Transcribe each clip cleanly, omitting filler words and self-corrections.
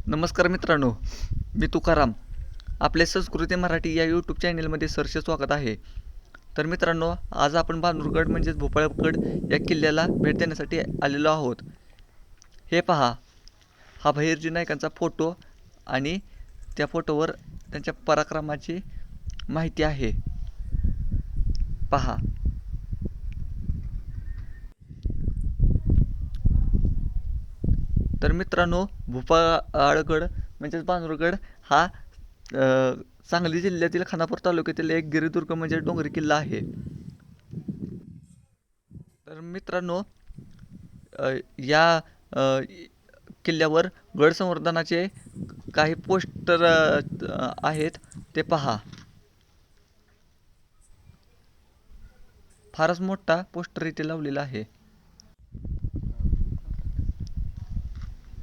नमस्कार मित्रांनो, मी तुकाराम. आपले संस्कृती मराठी या यूट्यूब चॅनलमध्ये सहर्ष स्वागत आहे. तर मित्रांनो, आज आपण बांधुरगड म्हणजेच भोपाळगड या किल्ल्याला भेट देण्यासाठी आलेलो आहोत. हे पहा, हा बहिर्जी नायकांचा फोटो आणि त्या फोटोवर त्यांच्या पराक्रमाची माहिती आहे. पहा. तर मित्रांनो, भोपाळगड म्हणजेच बांधुरगड हा सांगली जिल्ह्यातील खानापूर तालुक्यातील एक गिरिदुर्ग म्हणजे डोंगरी किल्ला आहे. तर मित्रांनो, अ, या अ, किल्ल्यावर गड संवर्धनाचे काही पोस्टर आहेत, ते पहा. फारच मोठा पोस्टर इथे लावलेला आहे.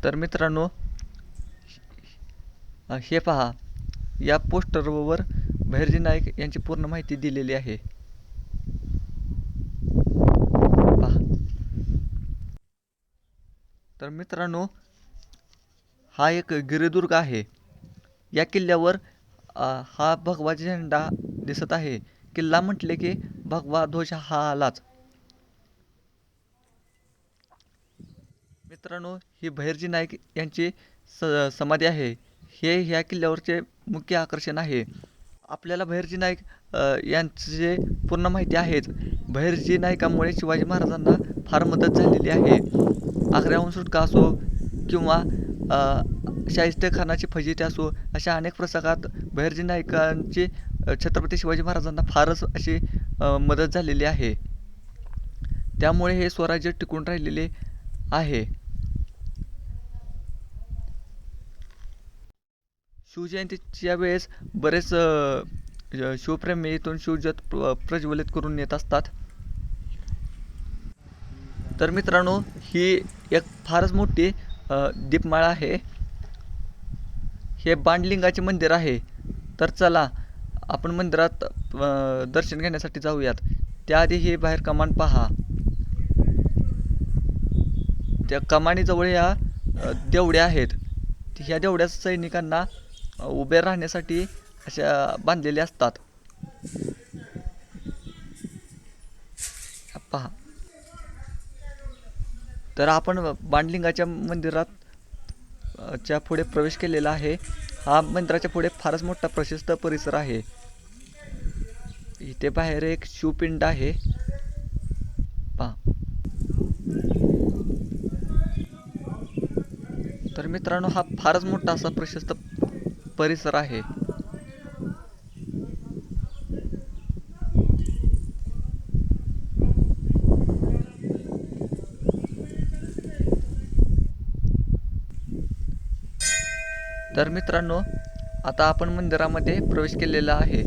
तर मित्रांनो, हे पहा, या पोस्टरवर बहिर्जी नाईक यांची पूर्ण माहिती दिलेली आहे. पहा. तर मित्रांनो, हा एक गिरिदुर्ग आहे. या किल्ल्यावर हा भगवा झेंडा दिसत आहे. किल्ला म्हटले की भगवा ध्वज हा आलाच. मित्रांनो, ही बहिर्जी नाईक यांची समाधी आहे. हे ह्या किल्ल्यावरचे मुख्य आकर्षण आहे. आपल्याला बहिर्जी नाईक यांचे पूर्ण माहिती आहेच. बहिर्जी नाईकांमुळे शिवाजी महाराजांना फार मदत झालेली आहे. आग्र्याहून सुटका असो किंवा शाहिस्ते खानाची फजिती असो, अशा अनेक प्रसंगात बहिर्जी नाईकांची छत्रपती शिवाजी महाराजांना फारच अशी मदत झालेली आहे. त्यामुळे हे स्वराज्य टिकून राहिलेले आहे. शिवजयंतीच्या वेळेस बरेच शिवप्रेमी इथून शिवज्योत प्रज्वलित करून येत असतात. तर मित्रांनो, ही एक फारच मोठी दीपमाळा आहे. हे बाणलिंगाचे मंदिर आहे. तर चला, आपण मंदिरात दर्शन घेण्यासाठी जाऊयात. त्याआधी ही बाहेर कमान पहा. त्या कमानीजवळ या देवड्या आहेत. ह्या देवड्या सैनिकांना उभे राहण्यासाठी अशा बांधलेल्या असतात. पहा. तर आपण बाणलिंगाच्या मंदिरात च्या पुढे प्रवेश केलेला आहे. हा मंदिराच्या पुढे फारच मोठा प्रशस्त परिसर आहे. इथे बाहेर एक शिवपिंड आहे. पहा. तर मित्रांनो, हा फारच मोठा असा प्रशस्त परिसर आहे. तर मित्रांनो, आता आपण मंदिरामध्ये प्रवेश केलेला आहे.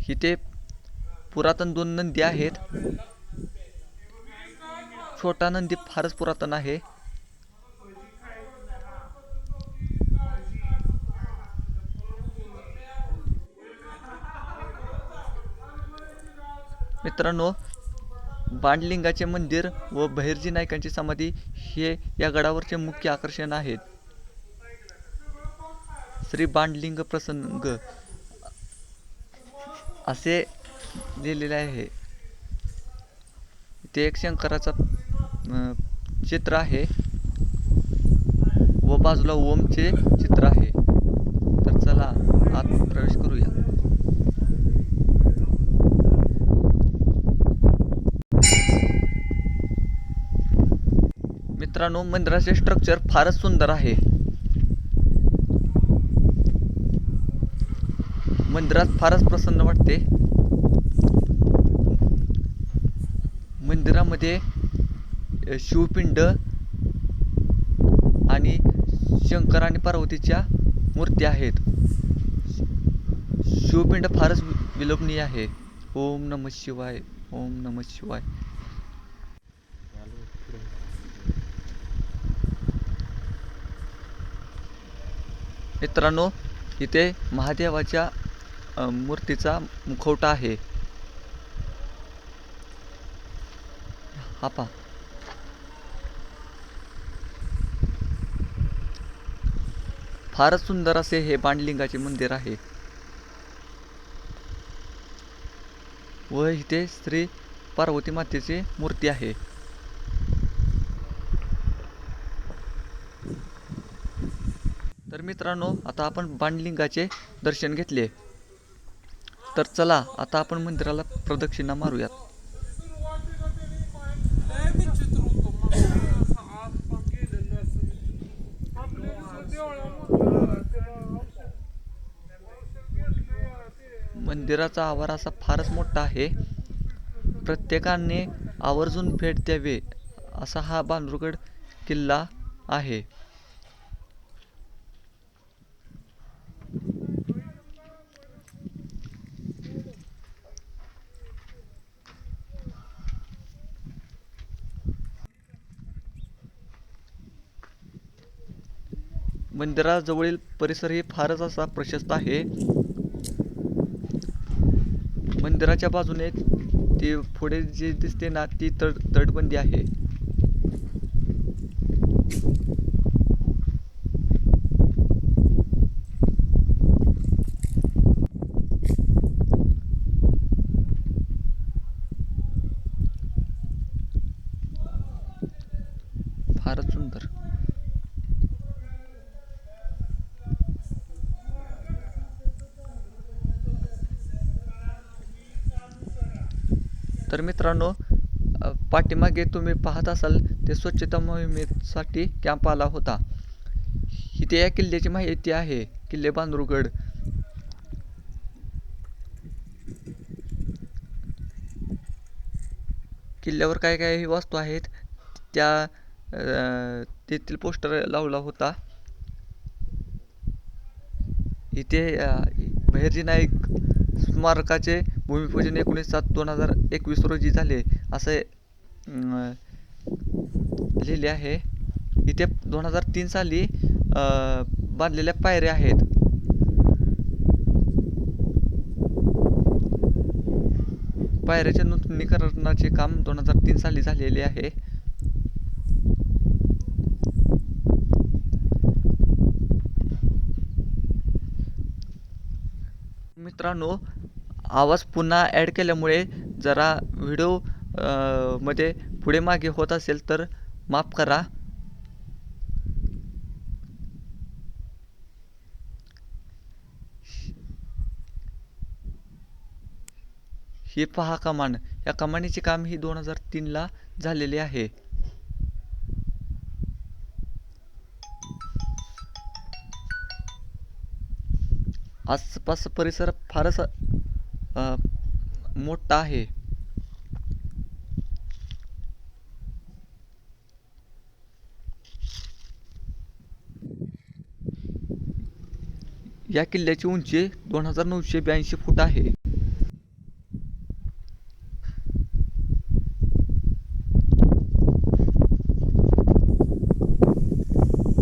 इथे पुरातन 2 नंदी आहेत. छोटा नंदी फारच पुरातन आहे. मित्रांनो, बाणलिंगाचे मंदिर व बहिर्जी नाईकांची समाधी हे या गडावरचे मुख्य आकर्षण आहेत. श्री बाणलिंग प्रसंग असे लिहिलेले आहे. ते एक शंकराचा चित्र आहे व बाजूला ओमचे चित्र आहे. तर चला, आत प्रवेश करूया. मित्रांनो, मंदिराचे स्ट्रक्चर फारच सुंदर आहे. मंदिरात फारच प्रसन्न वाटते. मंदिरामध्ये शिवपिंड आणि शंकर आणि पार्वतीच्या मूर्ती आहेत. शिवपिंड फारच विलोभनीय आहे. ओम नमः शिवाय, ओम नमः शिवाय. मित्रांनो, इथे महादेवाच्या मूर्तीचा मुखवटा आहे. हा पहा. फारच सुंदर असे हे बाणलिंगाचे मंदिर आहे व इथे श्री पार्वती मातेची मूर्ती आहे. तर मित्रांनो, आता आपण बाणलिंगाचे दर्शन घेतले, तर चला आता आपण मंदिराला प्रदक्षिणा मारूयात. मंदिराचा आवार असा फारच मोठा आहे. प्रत्येकाने आवर्जून भेट द्यावे असा हा बांधुरगड किल्ला आहे. मंदिराजवळील परिसरही फारच असा प्रशस्त आहे. मंदिराच्या बाजूने ती पुढे जी दिसते ना ती तटबंदी आहे. फारच सुंदर. तर मित्रांनो, पाठीमागे तुम्ही पाहत असाल ते स्वच्छता मोहिमेसाठी कॅम्प आला होता. इथे या किल्ल्याची माहिती आहे. किल्ले बांधुरगड किल्ल्यावर काय काय वस्तू आहेत त्या तेथील पोस्टर लावला होता. इथे बहिर्जी नाईक स्मारकाचे भूमिपूजन 19/7/2021 रोजी झाले असे लिहिले आहे. इथे 2003 साली बांधलेल्या पायऱ्या आहेत. पायऱ्याच्या नूतनीकरणाचे काम 2003 साली झालेले आहे. मित्रांनो, आवाज पुन्हा ॲड केल्यामुळे जरा व्हिडिओ मध्ये पुढे मागे होत असेल तर माफ करा. ही पहा कमान. या कमानीचे काम ही 2003 ला झालेले आहे. आसपास परिसर फारच मोठा आहे. या किल्ल्याची उंची 2982 फूट आहे.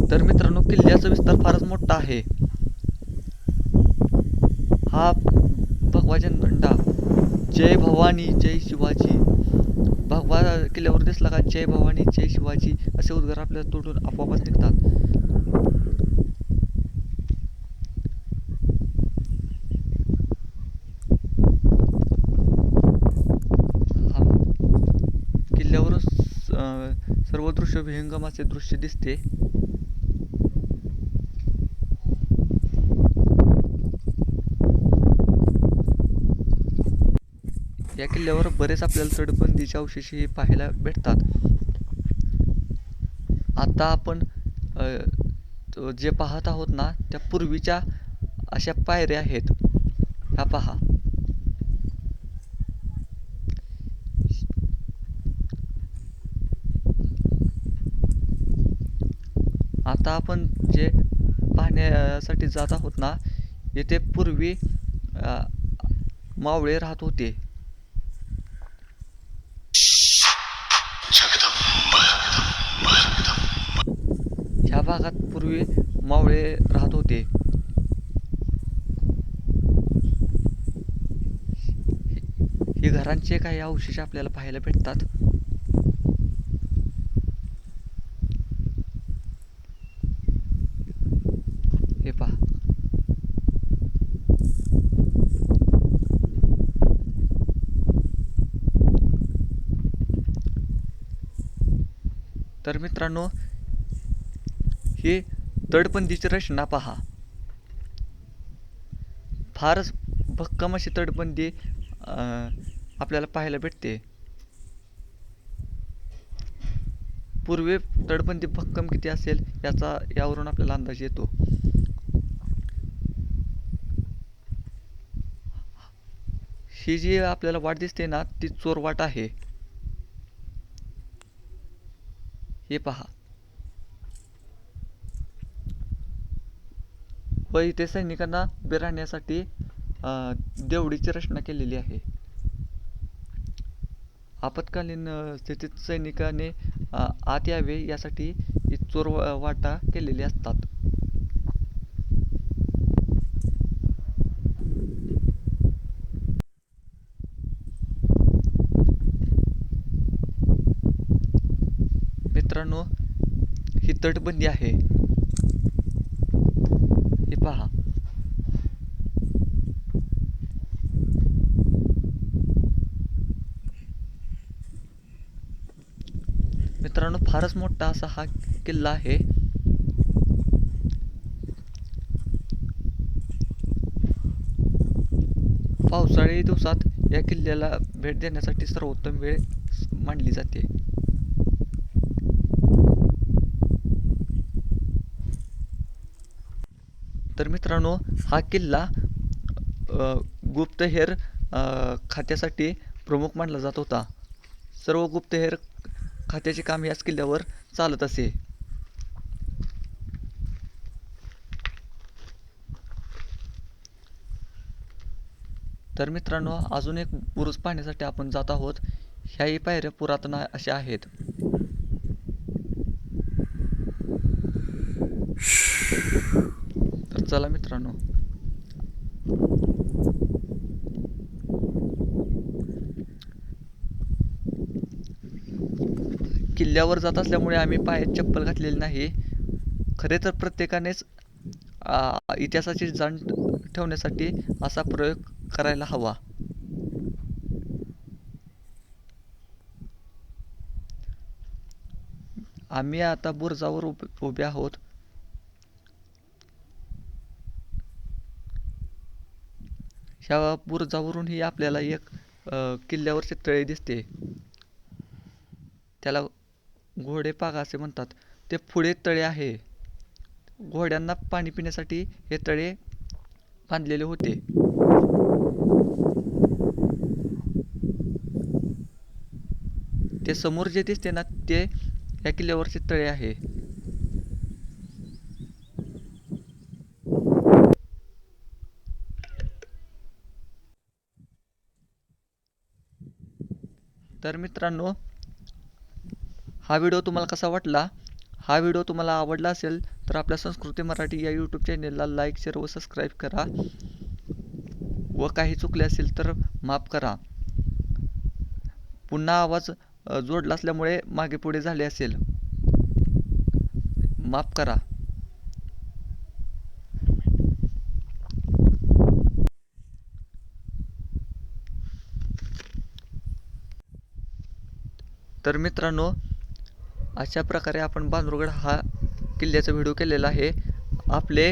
तर मित्रांनो, किल्ल्याचा विस्तार फारच मोठा आहे. हा भगवा झेंडा जय भवानी जय शिवाजी, भगवा किल्ल्यावर दिसला का जय भवानी जय शिवाजी असे उद्गार आपल्याला तोडून आपोआपच निघतात. किल्ल्यावरून सर्व दृश्य विहंगमाचे दृश्य दिसते. या किल्ल्यावर बरेच आपल्याला तटबंदीचे अवशेषही पाहायला भेटतात. आता आपण जे पाहत आहोत ना त्या पूर्वीच्या अशा पायऱ्या आहेत. ह्या पहा. आता आपण जे पाहण्यासाठी जात आहोत ना, येथे पूर्वी मावळे राहत होते. ह्या भागात पूर्वी मावळे राहत होते. ही घरांचे काही अवशेष आपल्याला पाहायला भेटतात. हे तर मित्रांनो, ही तटबंदीची रचना पहा. फारच भक्कम अशी तटबंदी आपल्याला पाहायला भेटते. पूर्वी तटबंदी भक्कम किती असेल यावरून आपल्याला अंदाज येतो. ही जी आपल्याला वाट दिसते ना, ती चोरवाट आहे. हे पहा. व इथे सैनिकांना उभे राहण्यासाठी देवडीची रचना केलेली आहे. आपत्कालीन स्थितीत सैनिकाने आत यावे यासाठी ही चोरवाटा केलेली असतात. मित्रांनो, ही तटबंदी आहे. हे पहा. मित्रांनो, फारच मोठा असा हा किल्ला आहे. पावसाळी दिवसात या किल्ल्याला भेट देण्यासाठी सर्वोत्तम वेळ मानली जाते. तर मित्रांनो, हा किल्ला गुप्तहेर खात्यासाठी प्रमुख मानला जात होता. सर्व गुप्तहेर खात्याचे काम याच किल्ल्यावर चालत असे. तर मित्रांनो, अजून एक बुरुज पाहण्यासाठी आपण जात आहोत. ह्याही पायऱ्या पुरातन अशा आहेत. तर चला मित्रांनो, किल्ल्यावर जात असल्यामुळे आम्ही पायात चप्पल घातलेली नाही. खरे तर प्रत्येकानेच इतिहासाची जाण ठेवण्यासाठी असा प्रयोग करायला हवा. आम्ही आता बुरुजावर उभे आहोत. ह्या बुरुजावरूनही आपल्याला एक किल्ल्यावरचे तळे दिसते. त्याला घोडेपागा असे म्हणतात. ते पुढे तळे आहे. घोड्यांना पाणी पिण्यासाठी हे तळे बांधलेले होते. ते समोर जे दिसते ना, ते या किल्ल्यावरचे तळे आहे. तर मित्रांनो, हा व्हिडिओ तुम्हाला कसा वाटला? हा व्हिडिओ तुम्हाला आवडला असेल तर आपल्या संस्कृती मराठी या यूट्यूब चॅनेलला लाईक, शेअर व सबस्क्राईब करा. व काही चुकले असेल तर माफ करा. पुन्हा आवाज जोडला असल्यामुळे मागे पुढे झाले असेल, माफ करा. तर मित्रांनो, अशा प्रकारे आपण बांधुरगड हा किल्ल्याचा व्हिडिओ केलेला आहे. आपले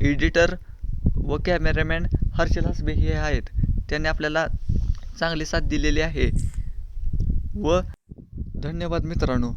एडिटर व कॅमेरामॅन हर्षल हसबे हे आहेत. त्यांनी आपल्याला चांगली साथ दिलेली आहे. व धन्यवाद मित्रांनो.